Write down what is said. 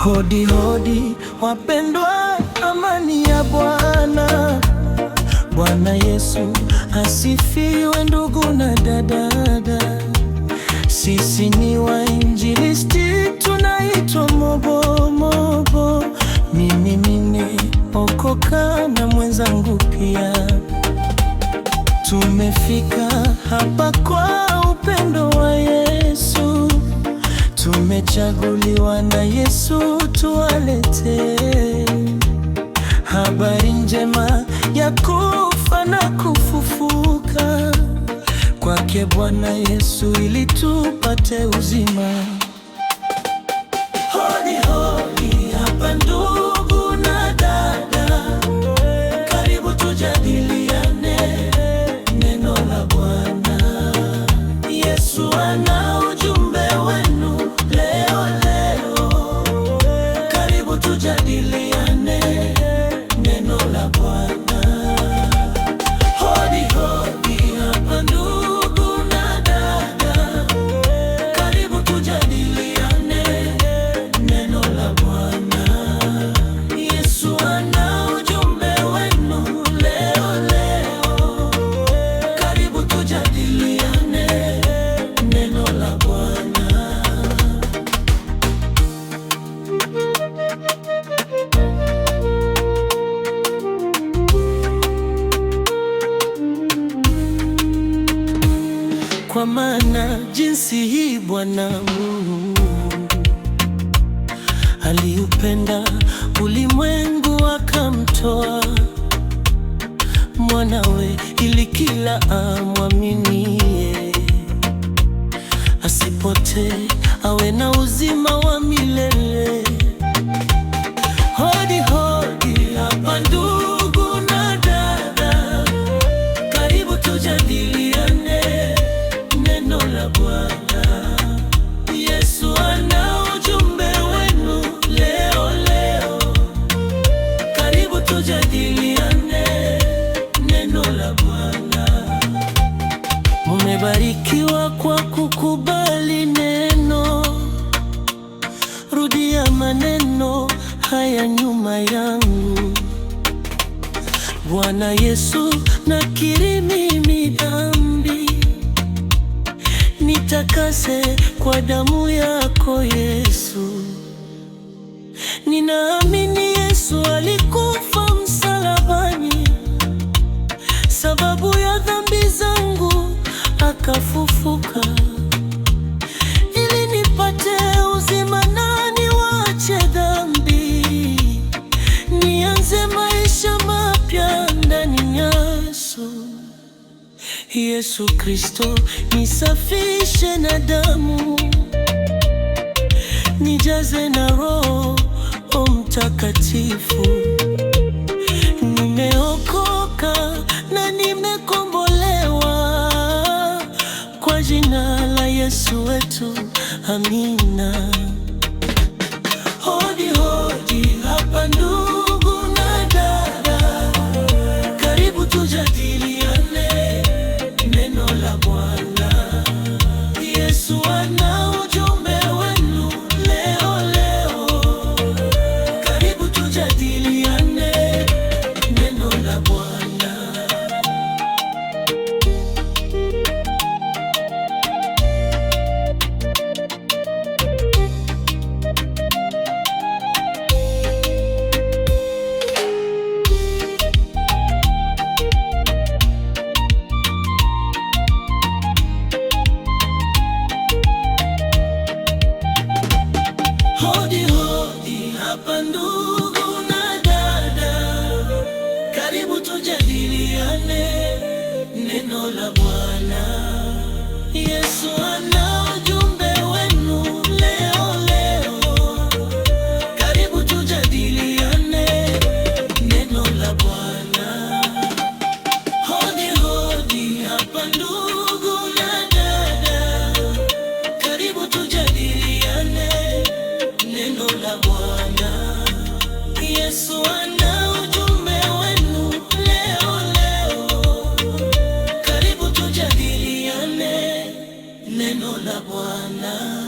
Hodi hodi wapendwa, amani ya Bwana. Bwana Yesu asifiwe, ndugu na dada. Sisi ni wainjilisti, tunaitwa Mobo. Mimi nimeokoka na mwenzangu pia. Tumefika hapa kwa upendo wa Yesu. Tumechaguliwa na Yesu tuwalete habari njema ya kufa na kufufuka kwake Bwana Yesu ili tupate uzima. Hodi hodi hapa ndugu na dada, karibu tujadiliane neno la Bwana. Yesu ana ujumbe wenu leo. Karibu tujadiliane neno la Bwana. Hodi hodi hapa ndugu na dada, karibu tujadiliane neno la Bwana. Yesu ana ujumbe wenu leo. Karibu tujadiliane neno la Bwana. Kwa maana jinsi hii Bwana Mungu aliupenda ulimwengu akamtoa mwanawe, ili kila amwaminie asipotee, awe na uzima wa milele. Hodi hodi hapa ndugu na dada, karibu tujadiliane neno la Bwana. Yesu ana ujumbe wenu leo. Karibu tujadiliane neno la Bwana. Mumebarikiwa kwa kukubali neno. Rudia maneno haya nyuma yangu. Bwana Yesu, nakiri mimi dhambi, nitakase kwa damu yako Yesu. Ninaamini Yesu alikufa msalabani, sababu ya dhambi zangu akafufuka, ili nipate uzima na niwache dhambi, nianze maisha mapya ndani ya Yesu Kristo. Nisafishe na damu, nijaze na Roho Mtakatifu. Nimeokoka na nimekombolewa kwa jina la Yesu wetu, amina. Hodi hodi hapa ndugu na dada, karibu tujadiliane neno la Bwana. Yesu ana ujumbe wenu leo. Karibu tujadiliane neno la Bwana. Hodi hodi hapa ndugu na dada, karibu tujadiliane neno la Bwana. Yesu ana ujumbe wenu leo. Karibu tujadiliane neno la Bwana. Hodi hodi hapa ndugu neno la Bwana.